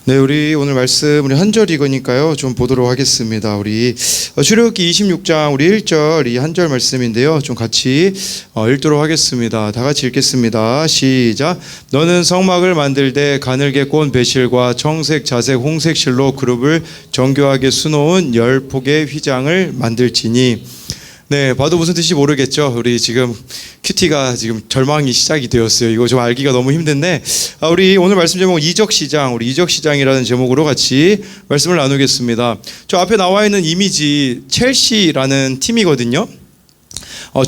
네, 우리 오늘 말씀 우리 한 절 읽으니까요. 좀 보도록 하겠습니다. 우리 출애굽기 26장 우리 1절 이 한 절 말씀인데요. 좀 같이 읽도록 하겠습니다. 다 같이 읽겠습니다. 시작. 너는 성막을 만들되 가늘게 꼰 배실과 청색, 자색, 홍색 실로 그룹을 정교하게 수놓은 10폭의 휘장을 만들지니. 네, 봐도 무슨 뜻인지 모르겠죠. 우리 지금 큐티가 지금 절망이 시작이 되었어요. 이거 좀 알기가 너무 힘든데, 우리 오늘 말씀 제목 이적시장, 우리 이적시장이라는 제목으로 같이 말씀을 나누겠습니다. 저 앞에 나와 있는 이미지 첼시라는 팀이거든요.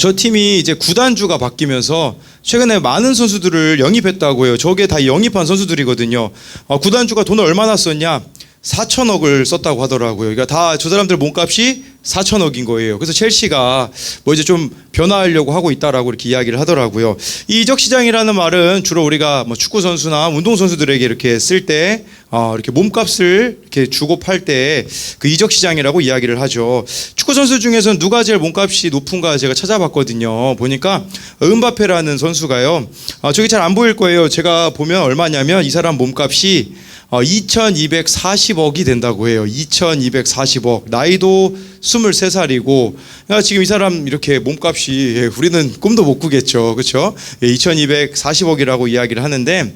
저 팀이 이제 구단주가 바뀌면서 최근에 많은 선수들을 영입했다고 해요. 저게 다 영입한 선수들이거든요. 구단주가 돈을 얼마나 썼냐? 4천억을 썼다고 하더라고요. 그러니까 다 저 사람들 몸값이 4천억인 거예요. 그래서 첼시가 뭐 이제 좀 변화하려고 하고 있다라고 이렇게 이야기를 하더라고요. 이 이적 시장이라는 말은 주로 우리가 뭐 축구 선수나 운동 선수들에게 이렇게 쓸 때 이렇게 몸값을 이렇게 주고 팔 때 그 이적 시장이라고 이야기를 하죠. 축구 선수 중에서는 누가 제일 몸값이 높은가 제가 찾아봤거든요. 보니까 은바페라는 선수가요. 저기 잘 안 보일 거예요. 제가 보면 얼마냐면 이 사람 몸값이 2240억이 된다고 해요. 2240억. 나이도 23살이고. 그러니까 지금 이 사람 이렇게 몸값이 우리는 꿈도 못 꾸겠죠. 그렇죠? 2240억이라고 이야기를 하는데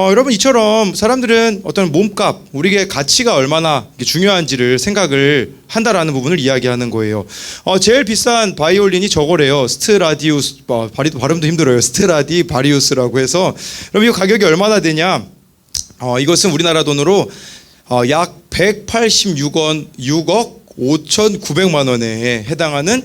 여러분 이처럼 사람들은 어떤 몸값, 우리의 가치가 얼마나 중요한지를 생각을 한다라는 부분을 이야기하는 거예요. 제일 비싼 바이올린이 저거래요. 스트라디우스, 발음도 힘들어요. 스트라디바리우스라고 해서. 그럼 이 가격이 얼마나 되냐? 이것은 우리나라 돈으로 약 6억 5,900만 원에 해당하는,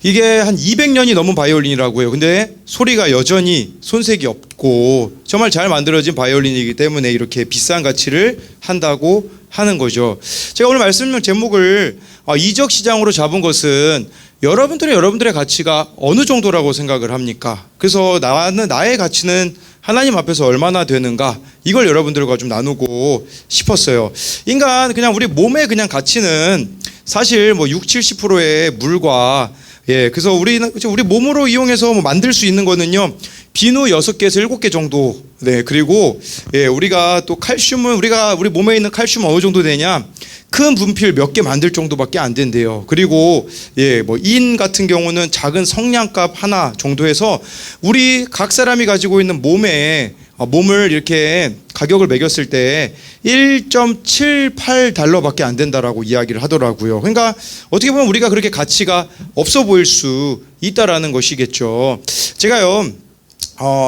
이게 한 200년이 넘은 바이올린이라고 해요. 근데 소리가 여전히 손색이 없고 정말 잘 만들어진 바이올린이기 때문에 이렇게 비싼 가치를 한다고 하는 거죠. 제가 오늘 말씀 제목을 이적 시장으로 잡은 것은 여러분들의 가치가 어느 정도라고 생각을 합니까? 그래서 나의 가치는 하나님 앞에서 얼마나 되는가, 이걸 여러분들과 좀 나누고 싶었어요. 인간 그냥 우리 몸의 그냥 가치는 사실 뭐 70-70%의 물과, 그래서 우리 몸으로 이용해서 뭐 만들 수 있는 거는요, 비누 6개에서 7개 정도. 네, 그리고 우리가 또 칼슘은 우리 몸에 있는 칼슘은 어느 정도 되냐? 큰 분필 몇 개 만들 정도밖에 안 된대요. 그리고 뭐 인 같은 경우는 작은 성냥갑 하나 정도 해서 우리 각 사람이 가지고 있는 몸을 이렇게 가격을 매겼을 때 1.78달러밖에 안 된다라고 이야기를 하더라고요. 그러니까 어떻게 보면 우리가 그렇게 가치가 없어 보일 수 있다라는 것이겠죠. 제가요,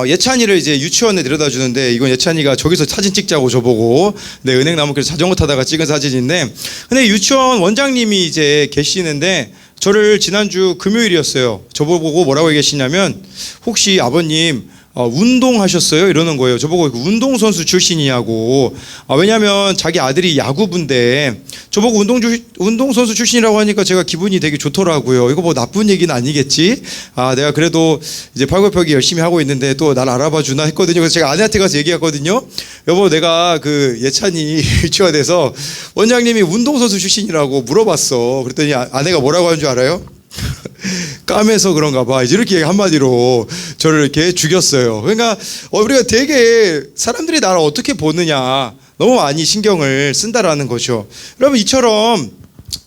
예찬이를 이제 유치원에 데려다 주는데, 이건 예찬이가 저기서 사진 찍자고 저보고, 은행 나무길에서 자전거 타다가 찍은 사진인데, 근데 유치원 원장님이 이제 계시는데, 저를 지난주 금요일이었어요. 저보고 뭐라고 얘기하시냐면, 혹시 아버님 운동하셨어요? 이러는 거예요. 저보고 운동선수 출신이냐고. 왜냐면 자기 아들이 야구부인데 저보고 운동선수 출신이라고 하니까 제가 기분이 되게 좋더라고요. 이거 뭐 나쁜 얘기는 아니겠지? 내가 그래도 이제 팔굽혀펴기 열심히 하고 있는데 또 날 알아봐 주나 했거든요. 그래서 제가 아내한테 가서 얘기했거든요. 여보, 내가 그 예찬이 유치원에서 원장님이 운동선수 출신이라고 물어봤어. 그랬더니 아내가 뭐라고 하는 줄 알아요? 까매서 그런가 봐. 이제 이렇게 한마디로 저를 이렇게 죽였어요. 그러니까 우리가 되게 사람들이 나를 어떻게 보느냐 너무 많이 신경을 쓴다라는 거죠. 여러분, 이처럼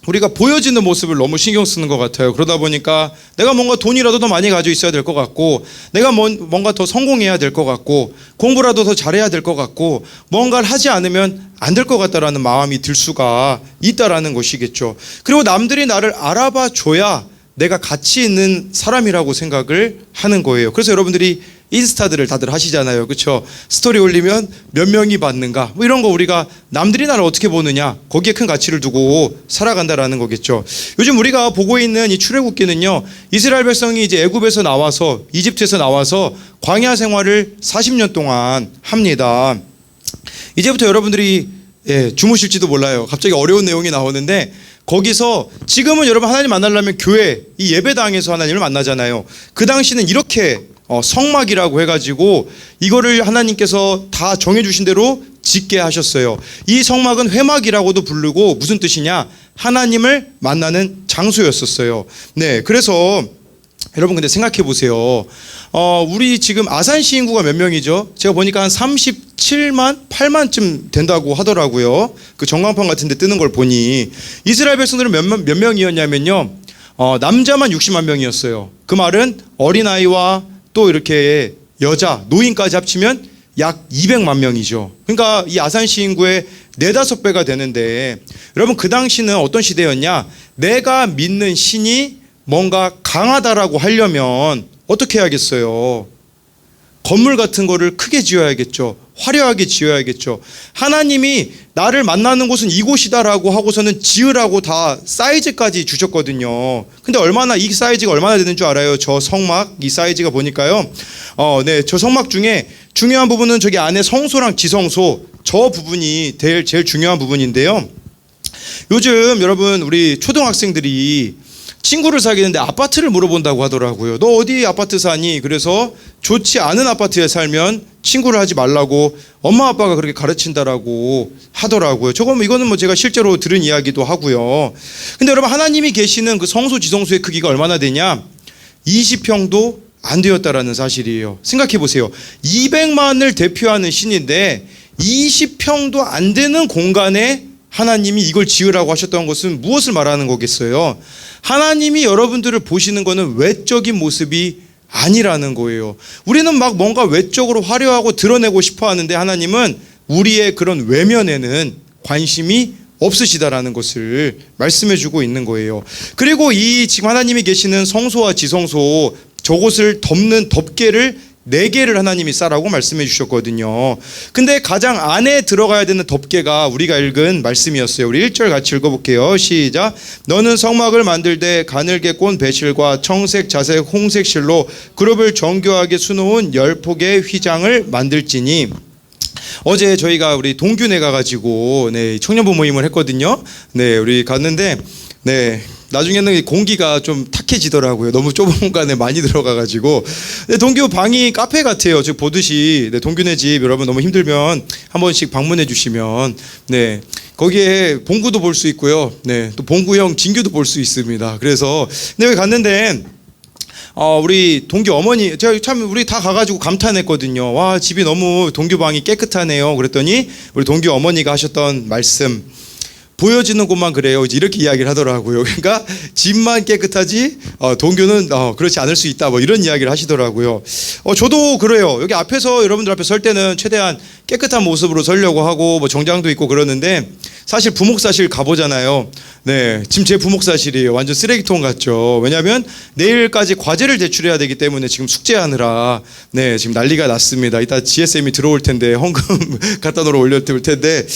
우리가 보여지는 모습을 너무 신경 쓰는 것 같아요. 그러다 보니까 내가 뭔가 돈이라도 더 많이 가지고 있어야 될 것 같고, 내가 뭔가 더 성공해야 될 것 같고, 공부라도 더 잘해야 될 것 같고, 뭔가를 하지 않으면 안 될 것 같다라는 마음이 들 수가 있다라는 것이겠죠. 그리고 남들이 나를 알아봐 줘야 내가 가치 있는 사람이라고 생각을 하는 거예요. 그래서 여러분들이 인스타들을 다들 하시잖아요. 그렇죠? 스토리 올리면 몇 명이 받는가, 뭐 이런 거 우리가 남들이 나를 어떻게 보느냐, 거기에 큰 가치를 두고 살아간다라는 거겠죠. 요즘 우리가 보고 있는 이 출애굽기는요, 이스라엘 백성이 이제 애굽에서 나와서, 이집트에서 나와서 광야 생활을 40년 동안 합니다. 이제부터 여러분들이 주무실지도 몰라요. 갑자기 어려운 내용이 나오는데, 거기서 지금은 여러분 하나님 만나려면 교회, 이 예배당에서 하나님을 만나잖아요. 그 당시는 이렇게 성막이라고 해가지고 이거를 하나님께서 다 정해주신 대로 짓게 하셨어요. 이 성막은 회막이라고도 부르고, 무슨 뜻이냐? 하나님을 만나는 장소였었어요. 네, 그래서 여러분 근데 생각해 보세요. 우리 지금 아산시 인구가 몇 명이죠? 제가 보니까 한 37만, 8만쯤 된다고 하더라고요. 그 전광판 같은 데 뜨는 걸 보니 이스라엘 백성들은 몇 명이었냐면요. 남자만 60만 명이었어요. 그 말은 어린아이와 또 이렇게 여자, 노인까지 합치면 약 200만 명이죠. 그러니까 이 아산시 인구의 4-5배가 되는데 여러분 그 당시는 어떤 시대였냐? 내가 믿는 신이 뭔가 강하다라고 하려면 어떻게 해야겠어요? 건물 같은 거를 크게 지어야겠죠. 화려하게 지어야겠죠. 하나님이 나를 만나는 곳은 이곳이다라고 하고서는 지으라고 다 사이즈까지 주셨거든요. 근데 이 사이즈가 얼마나 되는 줄 알아요? 저 성막 이 사이즈가 보니까요. 저 성막 중에 중요한 부분은 저기 안에 성소랑 지성소 저 부분이 제일 중요한 부분인데요. 요즘 여러분 우리 초등학생들이 친구를 사귀는데 아파트를 물어본다고 하더라고요. 너 어디 아파트 사니? 그래서 좋지 않은 아파트에 살면 친구를 하지 말라고 엄마 아빠가 그렇게 가르친다라고 하더라고요. 이거는 제가 실제로 들은 이야기도 하고요. 근데 여러분 하나님이 계시는 그 성소 지성소의 크기가 얼마나 되냐? 20평도 안 되었다라는 사실이에요. 생각해 보세요. 200만을 대표하는 신인데 20평도 안 되는 공간에 하나님이 이걸 지으라고 하셨던 것은 무엇을 말하는 거겠어요? 하나님이 여러분들을 보시는 것은 외적인 모습이 아니라는 거예요. 우리는 막 뭔가 외적으로 화려하고 드러내고 싶어 하는데 하나님은 우리의 그런 외면에는 관심이 없으시다라는 것을 말씀해 주고 있는 거예요. 그리고 지금 하나님이 계시는 성소와 지성소 저곳을 덮는 덮개를 4개를 하나님이 싸라고 말씀해 주셨거든요. 근데 가장 안에 들어가야 되는 덮개가 우리가 읽은 말씀이었어요. 우리 1절 같이 읽어볼게요. 시작. 너는 성막을 만들되 가늘게 꼰 배실과 청색, 자색, 홍색 실로 그룹을 정교하게 수놓은 10폭의 휘장을 만들지니. 어제 저희가 우리 동균에 가가지고 청년부 모임을 했거든요. 우리 갔는데 나중에는 공기가 좀 탁해지더라고요. 너무 좁은 공간에 많이 들어가가지고. 동규 방이 카페 같아요. 지금 보듯이. 동규네 집 여러분 너무 힘들면 한 번씩 방문해 주시면 거기에 봉구도 볼 수 있고요. 또 봉구형 진규도 볼 수 있습니다. 그래서 여기 갔는데 우리 동규 어머니 제가 참 우리 다 가가지고 감탄했거든요. 와 집이 너무 동규 방이 깨끗하네요. 그랬더니 우리 동규 어머니가 하셨던 말씀. 보여지는 곳만 그래요. 이렇게 이야기를 하더라고요. 그러니까 집만 깨끗하지 동교는 그렇지 않을 수 있다. 이런 이야기를 하시더라고요. 저도 그래요. 여기 앞에서 여러분들 앞에 설 때는 최대한 깨끗한 모습으로 서려고 하고 정장도 입고 그러는데 사실 부목사실 가보잖아요. 지금 제 부목사실이에요. 완전 쓰레기통 같죠. 왜냐하면 내일까지 과제를 제출해야 되기 때문에 지금 숙제하느라 지금 난리가 났습니다. 이따 GSM이 들어올 텐데 헌금 갖다 놓으러 올릴 텐데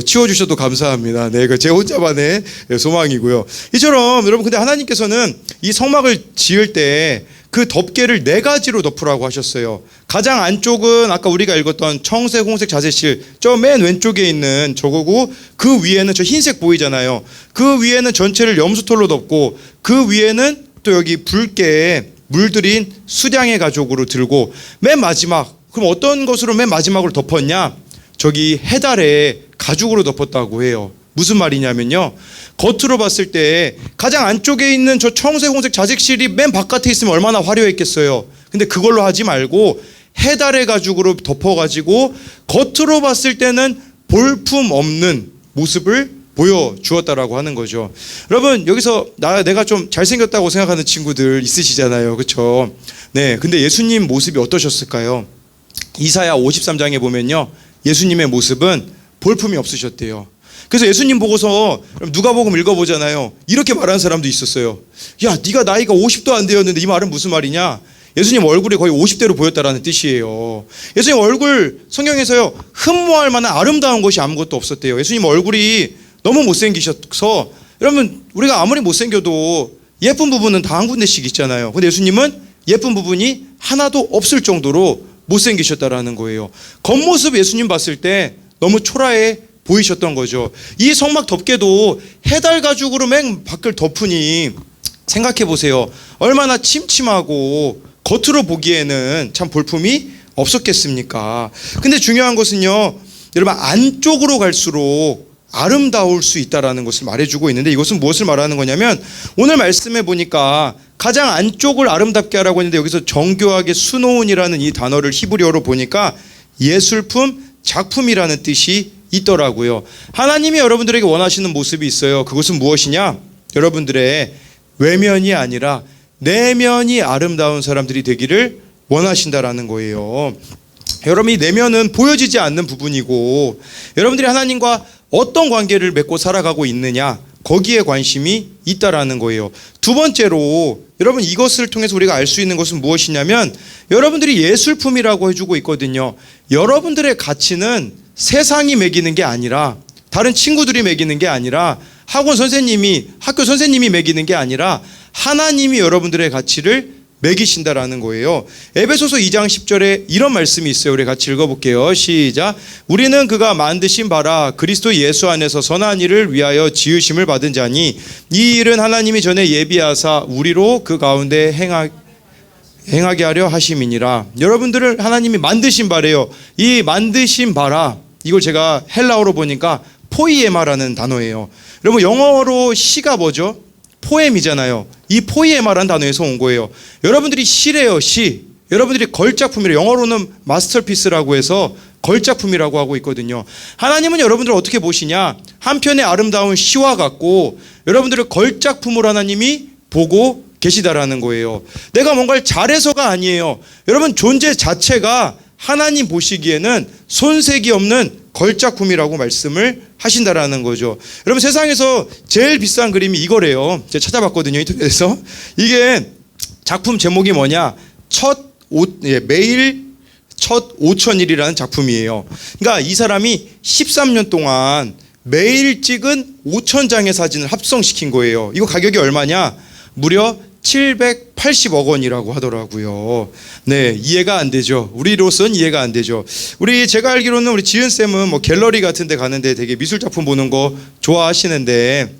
치워주셔도 감사합니다. 제 혼자만의 소망이고요. 이처럼 여러분 근데 하나님께서는 이 성막을 지을 때 그 덮개를 4가지로 덮으라고 하셨어요. 가장 안쪽은 아까 우리가 읽었던 청색, 홍색, 자색실 저 맨 왼쪽에 있는 저거고 그 위에는 저 흰색 보이잖아요. 그 위에는 전체를 염소털로 덮고 그 위에는 또 여기 붉게 물들인 수량의 가죽으로 들고 맨 마지막 그럼 어떤 것으로 맨 마지막으로 덮었냐? 저기 해달에 가죽으로 덮었다고 해요. 무슨 말이냐면요. 겉으로 봤을 때 가장 안쪽에 있는 저 청색, 홍색 자색실이 맨 바깥에 있으면 얼마나 화려했겠어요. 근데 그걸로 하지 말고 해달의 가죽으로 덮어가지고 겉으로 봤을 때는 볼품 없는 모습을 보여주었다라고 하는 거죠. 여러분 여기서 내가 좀 잘생겼다고 생각하는 친구들 있으시잖아요. 그렇죠? 근데 예수님 모습이 어떠셨을까요? 이사야 53장에 보면요. 예수님의 모습은 볼품이 없으셨대요. 그래서 예수님 보고서 누가복음 읽어보잖아요. 이렇게 말하는 사람도 있었어요. 야, 네가 나이가 50도 안 되었는데 이 말은 무슨 말이냐? 예수님 얼굴이 거의 50대로 보였다라는 뜻이에요. 예수님 얼굴 성경에서요. 흠모할 만한 아름다운 것이 아무것도 없었대요. 예수님 얼굴이 너무 못생기셔서 여러분 우리가 아무리 못생겨도 예쁜 부분은 다 한 군데씩 있잖아요. 근데 예수님은 예쁜 부분이 하나도 없을 정도로 못생기셨다라는 거예요. 겉모습 예수님 봤을 때 너무 초라해 보이셨던 거죠. 이 성막 덮개도 해달 가죽으로 맨 밖을 덮으니 생각해 보세요. 얼마나 침침하고 겉으로 보기에는 참 볼품이 없었겠습니까? 근데 중요한 것은요. 여러분 안쪽으로 갈수록 아름다울 수 있다라는 것을 말해주고 있는데 이것은 무엇을 말하는 거냐면 오늘 말씀해 보니까 가장 안쪽을 아름답게 하라고 했는데 여기서 정교하게 수놓은이라는 이 단어를 히브리어로 보니까 예술품, 작품이라는 뜻이 있더라고요. 하나님이 여러분들에게 원하시는 모습이 있어요. 그것은 무엇이냐? 여러분들의 외면이 아니라 내면이 아름다운 사람들이 되기를 원하신다라는 거예요. 여러분, 이 내면은 보여지지 않는 부분이고 여러분들이 하나님과 어떤 관계를 맺고 살아가고 있느냐, 거기에 관심이 있다라는 거예요. 두 번째로 여러분, 이것을 통해서 우리가 알 수 있는 것은 무엇이냐면 여러분들이 예술품이라고 해주고 있거든요. 여러분들의 가치는 세상이 매기는 게 아니라, 다른 친구들이 매기는 게 아니라, 학교 선생님이 매기는 게 아니라 하나님이 여러분들의 가치를 매기신다라는 거예요. 에베소서 2장 10절에 이런 말씀이 있어요. 우리 같이 읽어볼게요. 시작. 우리는 그가 만드신 바라 그리스도 예수 안에서 선한 일을 위하여 지으심을 받은 자니 이 일은 하나님이 전에 예비하사 우리로 그 가운데 행하게 하려 하심이니라. 여러분들을 하나님이 만드신 바래요. 이 만드신 바라, 이걸 제가 헬라어로 보니까 포이에마라는 단어예요. 여러분, 영어로 시가 뭐죠? 포엠이잖아요. 이 포이에마라는 단어에서 온 거예요. 여러분들이 시래요, 시. 여러분들이 걸작품이래요. 영어로는 마스터피스라고 해서 걸작품이라고 하고 있거든요. 하나님은 여러분들을 어떻게 보시냐? 한편의 아름다운 시와 같고 여러분들을 걸작품으로 하나님이 보고 계시다라는 거예요. 내가 뭔가를 잘해서가 아니에요. 여러분, 존재 자체가 하나님 보시기에는 손색이 없는 걸작품이라고 말씀을 하신다라는 거죠. 여러분, 세상에서 제일 비싼 그림이 이거래요. 제가 찾아봤거든요, 인터넷에서. 이게 작품 제목이 뭐냐? 매일 첫 5,000일이라는 작품이에요. 그러니까 이 사람이 13년 동안 매일 찍은 5,000장의 사진을 합성시킨 거예요. 이거 가격이 얼마냐? 무려 780억 원이라고 하더라고요. 네, 이해가 안 되죠. 우리로서는 이해가 안 되죠. 제가 알기로는 우리 지은 쌤은 뭐 갤러리 같은 데 가는데 되게 미술 작품 보는 거 좋아하시는데,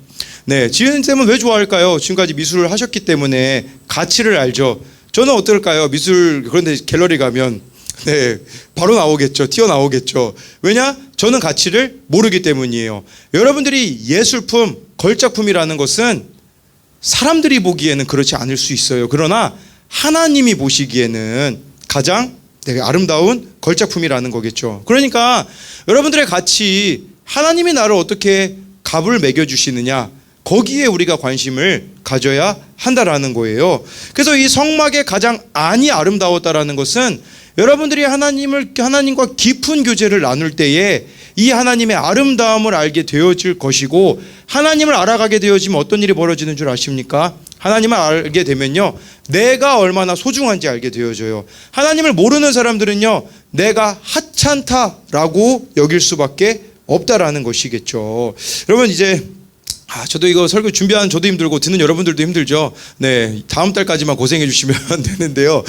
네, 지은 쌤은 왜 좋아할까요? 지금까지 미술을 하셨기 때문에 가치를 알죠. 저는 어떨까요? 그런데 갤러리 가면 네, 바로 나오겠죠. 튀어나오겠죠. 왜냐? 저는 가치를 모르기 때문이에요. 여러분들이 예술품, 걸작품이라는 것은 사람들이 보기에는 그렇지 않을 수 있어요. 그러나 하나님이 보시기에는 가장 되게 아름다운 걸작품이라는 거겠죠. 그러니까 여러분들의 가치, 하나님이 나를 어떻게 값을 매겨주시느냐, 거기에 우리가 관심을 가져야 한다라는 거예요. 그래서 이 성막의 가장 안이 아름다웠다라는 것은 여러분들이 하나님과 깊은 교제를 나눌 때에 이 하나님의 아름다움을 알게 되어질 것이고, 하나님을 알아가게 되어지면 어떤 일이 벌어지는 줄 아십니까? 하나님을 알게 되면요, 내가 얼마나 소중한지 알게 되어져요. 하나님을 모르는 사람들은요, 내가 하찮다라고 여길 수밖에 없다라는 것이겠죠. 여러분, 이제 저도 이거 설교 준비하는 저도 힘들고 듣는 여러분들도 힘들죠. 네, 다음 달까지만 고생해 주시면 되는데요.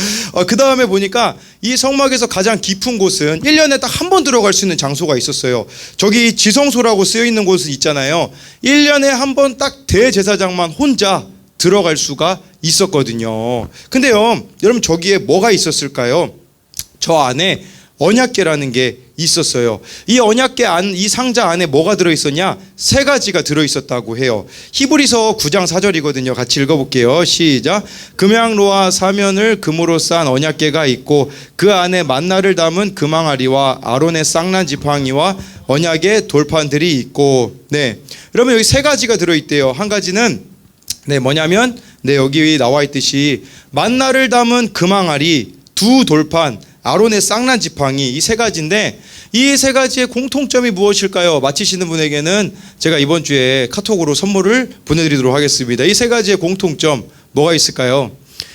그 다음에 보니까 이 성막에서 가장 깊은 곳은 1년에 딱 한 번 들어갈 수 있는 장소가 있었어요. 저기 지성소라고 쓰여 있는 곳이 있잖아요. 1년에 한 번 딱 대제사장만 혼자 들어갈 수가 있었거든요. 근데요, 여러분, 저기에 뭐가 있었을까요? 저 안에 언약궤라는 게 있었어요. 이 언약궤 이 상자 안에 뭐가 들어있었냐? 3가지가 들어있었다고 해요. 히브리서 9장 4절이거든요. 같이 읽어볼게요. 시작. 금양로와 사면을 금으로 싼 언약궤가 있고 그 안에 만나를 담은 금항아리와 아론의 쌍난 지팡이와 언약의 돌판들이 있고, 네, 여러분, 여기 3가지가 들어있대요. 한 가지는 뭐냐면 여기 나와 있듯이 만나를 담은 금항아리, 2 돌판, 아론의 쌍난 지팡이, 이 3가지인데 이 3가지의 공통점이 무엇일까요? 맞히시는 분에게는 제가 이번 주에 카톡으로 선물을 보내드리도록 하겠습니다. 이 3가지의 공통점 뭐가 있을까요?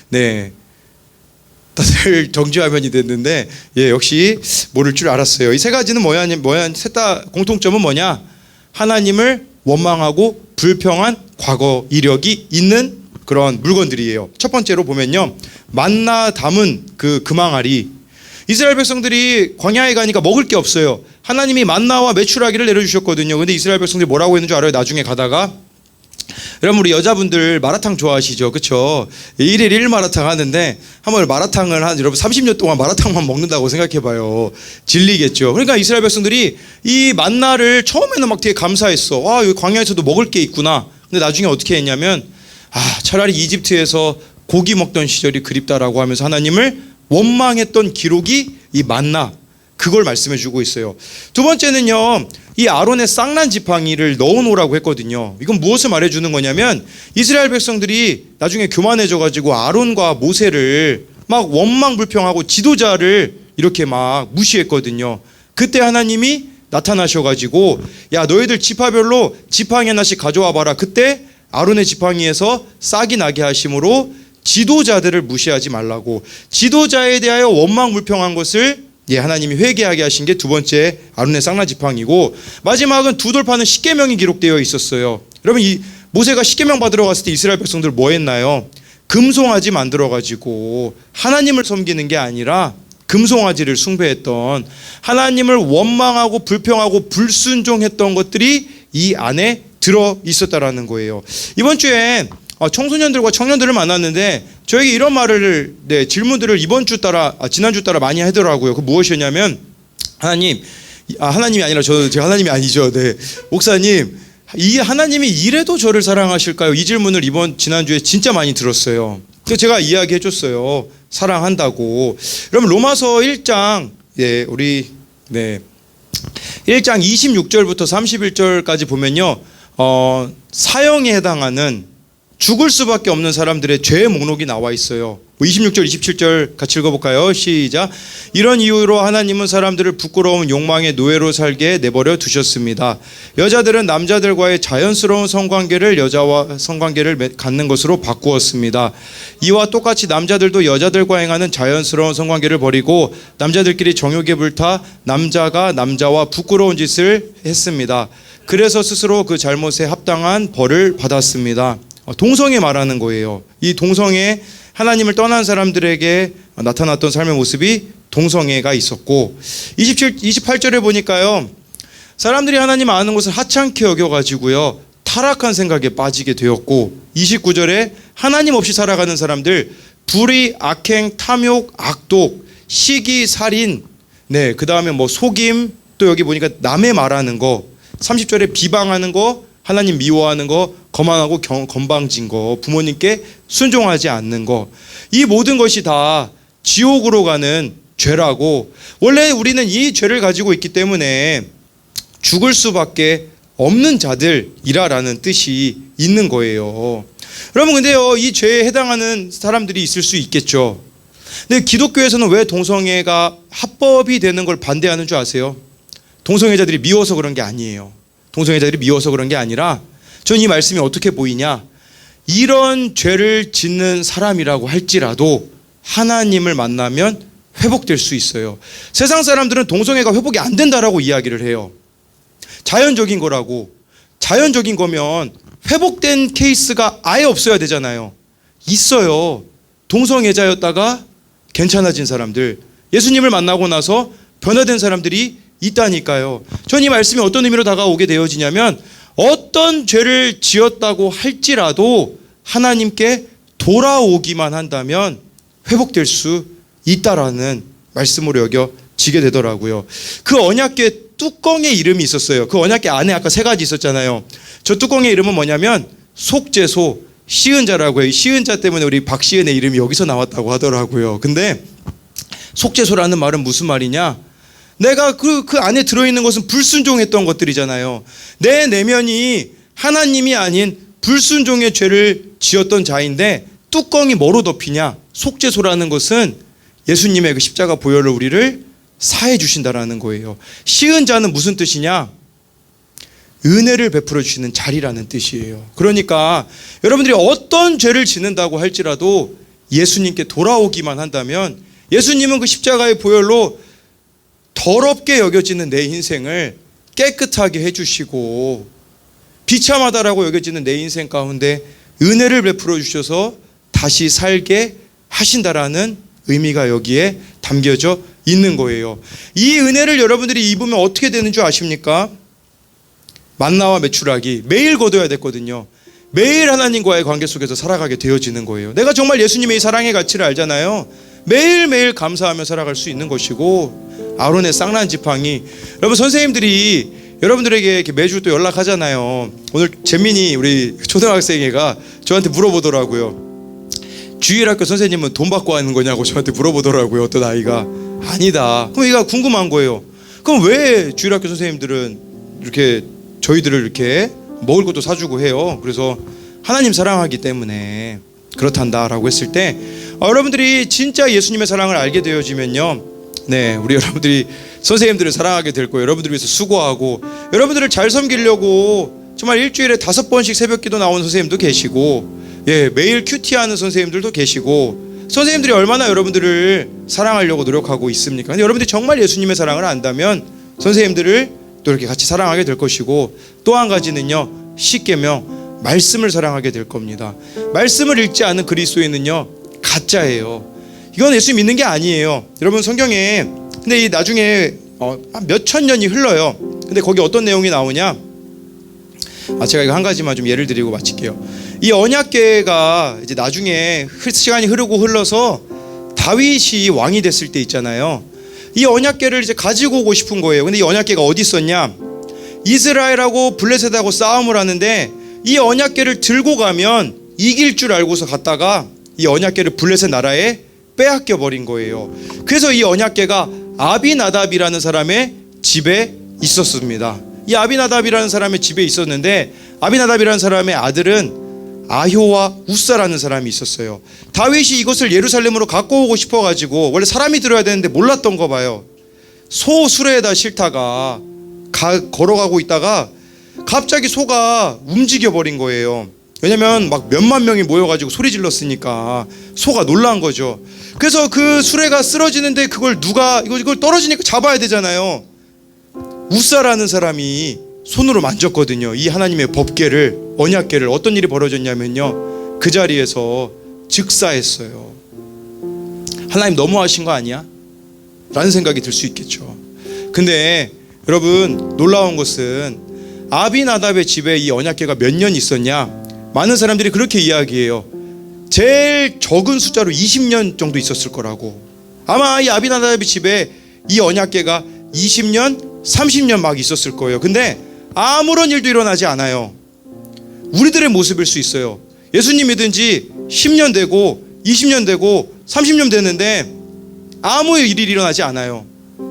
네, 다들 정지화면이 됐는데 역시 모를 줄 알았어요. 이 3가지는 셋 다 공통점은 뭐냐? 하나님을 원망하고 불평한 과거 이력이 있는 그런 물건들이에요. 첫 번째로 보면요, 만나 담은 그 금항아리. 이스라엘 백성들이 광야에 가니까 먹을 게 없어요. 하나님이 만나와 메추라기를 내려주셨거든요. 근데 이스라엘 백성들이 뭐라고 했는 줄 알아요? 나중에 가다가, 여러분, 우리 여자분들 마라탕 좋아하시죠? 그렇죠? 1일 1마라탕 하는데 한번 마라탕을 여러분 30년 동안 마라탕만 먹는다고 생각해봐요. 질리겠죠. 그러니까 이스라엘 백성들이 이 만나를 처음에는 막 되게 감사했어. 여기 광야에서도 먹을 게 있구나. 근데 나중에 어떻게 했냐면 차라리 이집트에서 고기 먹던 시절이 그립다라고 하면서 하나님을 원망했던 기록이 이 만나, 그걸 말씀해 주고 있어요. 두 번째는요, 이 아론의 쌍난 지팡이를 넣어놓으라고 했거든요. 이건 무엇을 말해주는 거냐면 이스라엘 백성들이 나중에 교만해져 가지고 아론과 모세를 막 원망불평하고 지도자를 이렇게 막 무시했거든요. 그때 하나님이 나타나셔가지고 야, 너희들 지파별로 지팡이 하나씩 가져와 봐라. 그때 아론의 지팡이에서 싹이 나게 하심으로 지도자들을 무시하지 말라고, 지도자에 대하여 원망불평한 것을 하나님이 회개하게 하신 게 두 번째 아론의 쌍난 지팡이고, 마지막은 두 돌파는 십계명이 기록되어 있었어요. 여러분, 이 모세가 십계명 받으러 갔을 때 이스라엘 백성들 뭐 했나요? 금송아지 만들어 가지고 하나님을 섬기는 게 아니라 금송아지를 숭배했던, 하나님을 원망하고 불평하고 불순종했던 것들이 이 안에 들어 있었다라는 거예요. 이번 주에 청소년들과 청년들을 만났는데 저에게 이런 말을, 질문들을 이번 주 따라, 지난주 따라 많이 하더라고요. 그 무엇이었냐면, 하나님이 아니라 제가 하나님이 아니죠. 목사님, 이 하나님이 이래도 저를 사랑하실까요? 이 질문을 지난주에 진짜 많이 들었어요. 그래서 제가 이야기해 줬어요. 사랑한다고. 그럼 로마서 1장, 1장 26절부터 31절까지 보면요, 사형에 해당하는 죽을 수밖에 없는 사람들의 죄의 목록이 나와 있어요. 26절, 27절 같이 읽어볼까요? 시작. 이런 이유로 하나님은 사람들을 부끄러운 욕망의 노예로 살게 내버려 두셨습니다. 여자들은 남자들과의 자연스러운 성관계를 여자와 성관계를 갖는 것으로 바꾸었습니다. 이와 똑같이 남자들도 여자들과 행하는 자연스러운 성관계를 버리고 남자들끼리 정욕에 불타 남자가 남자와 부끄러운 짓을 했습니다. 그래서 스스로 그 잘못에 합당한 벌을 받았습니다. 동성애 말하는 거예요. 이 동성애, 하나님을 떠난 사람들에게 나타났던 삶의 모습이 동성애가 있었고, 28절에 보니까요, 사람들이 하나님 아는 것을 하찮게 여겨가지고요 타락한 생각에 빠지게 되었고, 29절에 하나님 없이 살아가는 사람들, 불의, 악행, 탐욕, 악독, 시기, 살인, 그 다음에 뭐 속임, 또 여기 보니까 남의 말하는 거, 30절에 비방하는 거, 하나님 미워하는 거, 거만하고 건방진 거, 부모님께 순종하지 않는 거, 이 모든 것이 다 지옥으로 가는 죄라고, 원래 우리는 이 죄를 가지고 있기 때문에 죽을 수밖에 없는 자들이라는 뜻이 있는 거예요. 여러분, 근데요, 이 죄에 해당하는 사람들이 있을 수 있겠죠. 근데 기독교에서는 왜 동성애가 합법이 되는 걸 반대하는 줄 아세요? 동성애자들이 미워서 그런 게 아니에요. 동성애자들이 미워서 그런 게 아니라, 전 이 말씀이 어떻게 보이냐, 이런 죄를 짓는 사람이라고 할지라도 하나님을 만나면 회복될 수 있어요. 세상 사람들은 동성애가 회복이 안 된다라고 이야기를 해요. 자연적인 거라고. 자연적인 거면 회복된 케이스가 아예 없어야 되잖아요. 있어요. 동성애자였다가 괜찮아진 사람들, 예수님을 만나고 나서 변화된 사람들이 있다니까요. 전 이 말씀이 어떤 의미로 다가오게 되어지냐면, 어떤 죄를 지었다고 할지라도 하나님께 돌아오기만 한다면 회복될 수 있다라는 말씀으로 여겨지게 되더라고요. 그 언약궤 뚜껑의 이름이 있었어요. 그 언약궤 안에 아까 세 가지 있었잖아요. 저 뚜껑의 이름은 뭐냐면 속죄소, 시은자라고 해요. 시은자 때문에 우리 박시은의 이름이 여기서 나왔다고 하더라고요. 근데 속죄소라는 말은 무슨 말이냐, 내가 그 안에 들어있는 것은 불순종했던 것들이잖아요. 내 내면이 하나님이 아닌 불순종의 죄를 지었던 자인데 뚜껑이 뭐로 덮이냐, 속죄소라는 것은 예수님의 그 십자가 보혈로 우리를 사해 주신다라는 거예요. 시은자는 무슨 뜻이냐, 은혜를 베풀어 주시는 자리라는 뜻이에요. 그러니까 여러분들이 어떤 죄를 짓는다고 할지라도 예수님께 돌아오기만 한다면, 예수님은 그 십자가의 보혈로 더럽게 여겨지는 내 인생을 깨끗하게 해주시고, 비참하다라고 여겨지는 내 인생 가운데 은혜를 베풀어 주셔서 다시 살게 하신다라는 의미가 여기에 담겨져 있는 거예요. 이 은혜를 여러분들이 입으면 어떻게 되는 줄 아십니까? 만나와 메추라기 매일 거둬야 됐거든요. 매일 하나님과의 관계 속에서 살아가게 되어지는 거예요. 내가 정말 예수님의 이 사랑의 가치를 알잖아요. 매일매일 감사하며 살아갈 수 있는 것이고, 아론의 쌍난 지팡이, 여러분, 선생님들이 여러분들에게 이렇게 매주 또 연락하잖아요. 오늘 재민이 우리 초등학생애가 저한테 물어보더라고요. 주일학교 선생님은 돈 받고 하는 거냐고 저한테 물어보더라고요. 어떤 아이가. 아니다. 그럼 얘가 궁금한 거예요. 그럼 왜 주일학교 선생님들은 이렇게 저희들을 이렇게 먹을 것도 사주고 해요? 그래서 하나님 사랑하기 때문에 그렇단다라고 했을 때 여러분들이 진짜 예수님의 사랑을 알게 되어지면요, 네, 우리 여러분들이 선생님들을 사랑하게 될 거예요. 여러분들을 위해서 수고하고 여러분들을 잘 섬기려고 정말 일주일에 5번씩 새벽기도 나오는 선생님도 계시고, 예, 매일 큐티하는 선생님들도 계시고, 선생님들이 얼마나 여러분들을 사랑하려고 노력하고 있습니까? 근데 여러분들이 정말 예수님의 사랑을 안다면 선생님들을 또 이렇게 같이 사랑하게 될 것이고, 또 한 가지는요, 십계명 말씀을 사랑하게 될 겁니다. 말씀을 읽지 않은 그리스도인은요 가짜예요. 이건 예수 믿는 게 아니에요. 여러분 성경에 근데 이 나중에 몇천 년이 흘러요. 근데 거기 어떤 내용이 나오냐? 제가 이거 한 가지만 좀 예를 드리고 마칠게요. 이 언약궤가 이제 나중에 시간이 흐르고 흘러서 다윗이 왕이 됐을 때 있잖아요. 이 언약궤를 이제 가지고 오고 싶은 거예요. 근데 이 언약궤가 어디 있었냐? 이스라엘하고 블레셋하고 싸움을 하는데 이 언약궤를 들고 가면 이길 줄 알고서 갔다가 이 언약궤를 블레셋 나라에 빼앗겨 버린 거예요. 그래서 이 언약궤가 아비나답이라는 사람의 집에 있었습니다. 이 아비나답이라는 사람의 집에 있었는데, 아비나답이라는 사람의 아들은 아효와 우사라는 사람이 있었어요. 다윗이 이것을 예루살렘으로 갖고 오고 싶어가지고, 원래 사람이 들어야 되는데 몰랐던 거 봐요. 소 수레에다 싣다가 걸어가고 있다가 갑자기 소가 움직여 버린 거예요. 왜냐면 막 몇만 명이 모여가지고 소리 질렀으니까 소가 놀란 거죠. 그래서 그 수레가 쓰러지는데 그걸 누가 이걸 떨어지니까 잡아야 되잖아요. 우사라는 사람이 손으로 만졌거든요. 이 하나님의 법궤를, 언약궤를. 어떤 일이 벌어졌냐면요, 그 자리에서 즉사했어요. 하나님 너무하신 거 아니야? 라는 생각이 들 수 있겠죠. 근데 여러분 놀라운 것은 아비나답의 집에 이 언약궤가 몇 년 있었냐? 많은 사람들이 그렇게 이야기해요. 제일 적은 숫자로 20년 정도 있었을 거라고. 아마 이 아비나답의 집에 이 언약궤가 20년, 30년 막 있었을 거예요. 근데 아무런 일도 일어나지 않아요. 우리들의 모습일 수 있어요. 예수님 믿은 지 10년 되고 20년 되고 30년 됐는데 아무 일이 일어나지 않아요.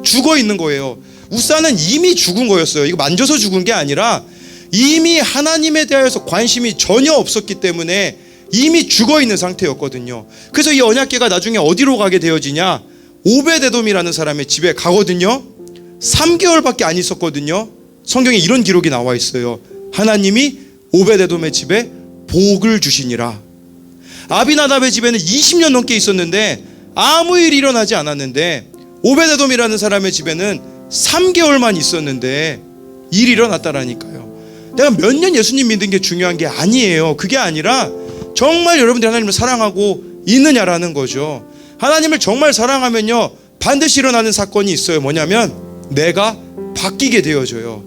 죽어 있는 거예요. 우사는 이미 죽은 거였어요. 이거 만져서 죽은 게 아니라 이미 하나님에 대하여서 관심이 전혀 없었기 때문에 이미 죽어 있는 상태였거든요. 그래서 이 언약궤가 나중에 어디로 가게 되어지냐? 오베데돔이라는 사람의 집에 가거든요. 3개월밖에 안 있었거든요. 성경에 이런 기록이 나와 있어요. 하나님이 오베데돔의 집에 복을 주시니라. 아비나답의 집에는 20년 넘게 있었는데 아무 일이 일어나지 않았는데, 오베데돔이라는 사람의 집에는 3개월만 있었는데 일이 일어났다라니까요. 내가 몇 년 예수님 믿는 게 중요한 게 아니에요. 그게 아니라 정말 여러분들이 하나님을 사랑하고 있느냐라는 거죠. 하나님을 정말 사랑하면요 반드시 일어나는 사건이 있어요. 뭐냐면 내가 바뀌게 되어져요.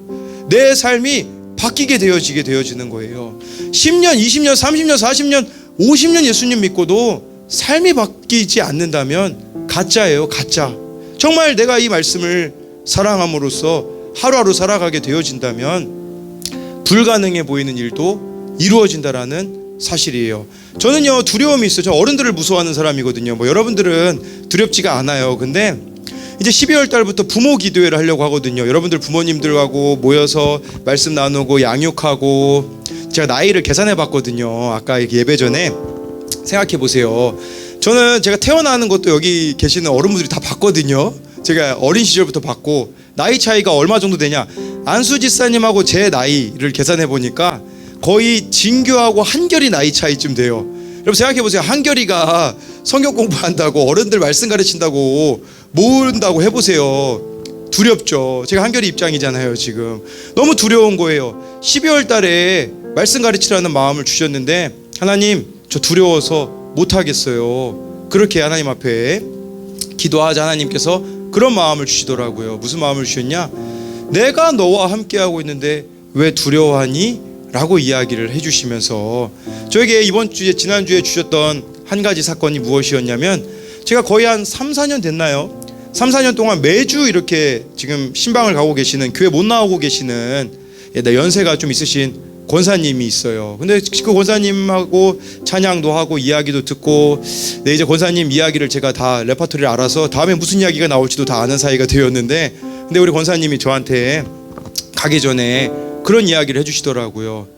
내 삶이 바뀌게 되어지는 거예요. 10년, 20년, 30년, 40년, 50년 예수님 믿고도 삶이 바뀌지 않는다면 가짜예요. 가짜. 정말 내가 이 말씀을 사랑함으로써 하루하루 살아가게 되어진다면 불가능해 보이는 일도 이루어진다라는 사실이에요. 저는요 두려움이 있어요. 저 어른들을 무서워하는 사람이거든요. 여러분들은 두렵지가 않아요. 근데 이제 12월 달부터 부모 기도회를 하려고 하거든요. 여러분들 부모님들하고 모여서 말씀 나누고 양육하고, 제가 나이를 계산해 봤거든요. 아까 예배 전에 생각해 보세요. 저는 제가 태어나는 것도 여기 계시는 어른분들이 다 봤거든요. 제가 어린 시절부터 봤고, 나이 차이가 얼마 정도 되냐? 안수 지사님하고 제 나이를 계산해 보니까 거의 진교하고 한결이 나이 차이쯤 돼요. 여러분 생각해 보세요. 한결이가 성경 공부한다고, 어른들 말씀 가르친다고, 모은다고 해보세요. 두렵죠. 제가 한결이 입장이잖아요. 지금 너무 두려운 거예요. 12월 달에 말씀 가르치라는 마음을 주셨는데, 하나님 저 두려워서 못하겠어요. 그렇게 하나님 앞에 기도하자 하나님께서 그런 마음을 주시더라고요. 무슨 마음을 주셨냐? 내가 너와 함께하고 있는데 왜 두려워하니? 라고 이야기를 해주시면서 저에게 이번 주에, 지난주에 주셨던 한 가지 사건이 무엇이었냐면, 제가 거의 한 3, 4년 됐나요? 3, 4년 동안 매주 이렇게 지금 신방을 가고 계시는, 교회 못 나오고 계시는 연세가 좀 있으신 권사님이 있어요. 근데 그 권사님하고 찬양도 하고 이야기도 듣고, 네, 이제 권사님 이야기를 제가 다 레퍼토리를 알아서 다음에 무슨 이야기가 나올지도 다 아는 사이가 되었는데, 근데 우리 권사님이 저한테 가기 전에 그런 이야기를 해주시더라고요.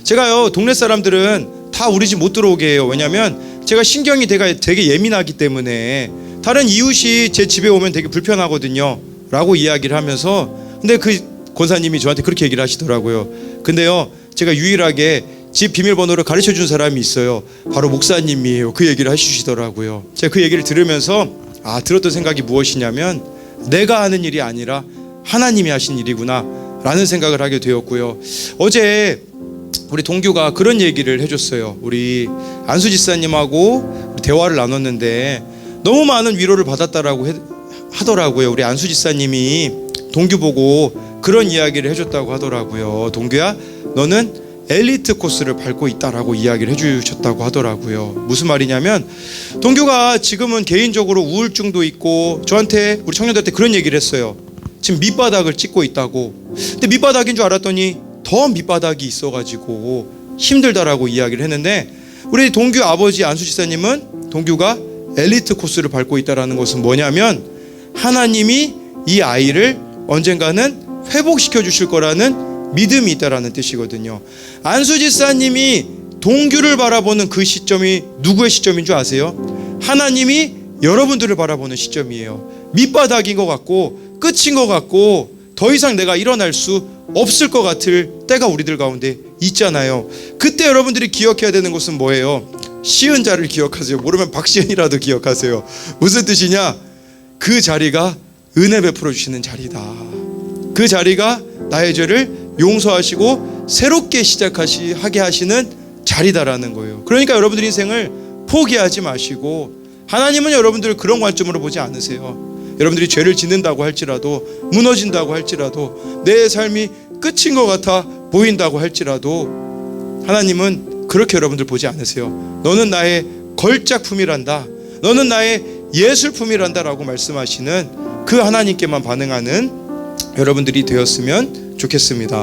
제가요, 동네 사람들은 다 우리 집 못 들어오게 해요. 왜냐면 제가 신경이 되게 예민하기 때문에 다른 이웃이 제 집에 오면 되게 불편하거든요 라고 이야기를 하면서, 근데 그 권사님이 저한테 그렇게 얘기를 하시더라고요. 근데요, 제가 유일하게 집 비밀번호를 가르쳐 준 사람이 있어요. 바로 목사님이에요. 그 얘기를 하시더라고요. 제가 그 얘기를 들으면서 들었던 생각이 무엇이냐면, 내가 하는 일이 아니라 하나님이 하신 일이구나 라는 생각을 하게 되었고요. 어제 우리 동규가 그런 얘기를 해줬어요. 우리 안수 지사님하고 대화를 나눴는데 너무 많은 위로를 받았다라고 하더라고요. 우리 안수 지사님이 동규 보고 그런 이야기를 해줬다고 하더라고요. 동규야, 너는 엘리트 코스를 밟고 있다라고 이야기를 해주셨다고 하더라고요. 무슨 말이냐면, 동규가 지금은 개인적으로 우울증도 있고 저한테, 우리 청년들한테 그런 얘기를 했어요. 지금 밑바닥을 찍고 있다고. 근데 밑바닥인 줄 알았더니 더 밑바닥이 있어가지고 힘들다라고 이야기를 했는데, 우리 동규 아버지 안수 지사님은 동규가 엘리트 코스를 밟고 있다라는 것은 뭐냐면, 하나님이 이 아이를 언젠가는 회복시켜 주실 거라는 믿음이 있다라는 뜻이거든요. 안수 지사님이 동규를 바라보는 그 시점이 누구의 시점인 줄 아세요? 하나님이 여러분들을 바라보는 시점이에요. 밑바닥인 것 같고 끝인 것 같고 더 이상 내가 일어날 수 없을 것 같을 때가 우리들 가운데 있잖아요. 그때 여러분들이 기억해야 되는 것은 뭐예요? 시은 자를 기억하세요. 모르면 박시은이라도 기억하세요. 무슨 뜻이냐? 그 자리가 은혜 베풀어 주시는 자리다. 그 자리가 나의 죄를 용서하시고 새롭게 하게 하시는 자리다라는 거예요. 그러니까 여러분들 인생을 포기하지 마시고, 하나님은 여러분들을 그런 관점으로 보지 않으세요. 여러분들이 죄를 짓는다고 할지라도, 무너진다고 할지라도, 내 삶이 끝인 것 같아 보인다고 할지라도 하나님은 그렇게 여러분들 보지 않으세요. 너는 나의 걸작품이란다, 너는 나의 예술품이란다 라고 말씀하시는 그 하나님께만 반응하는 여러분들이 되었으면 좋겠습니다.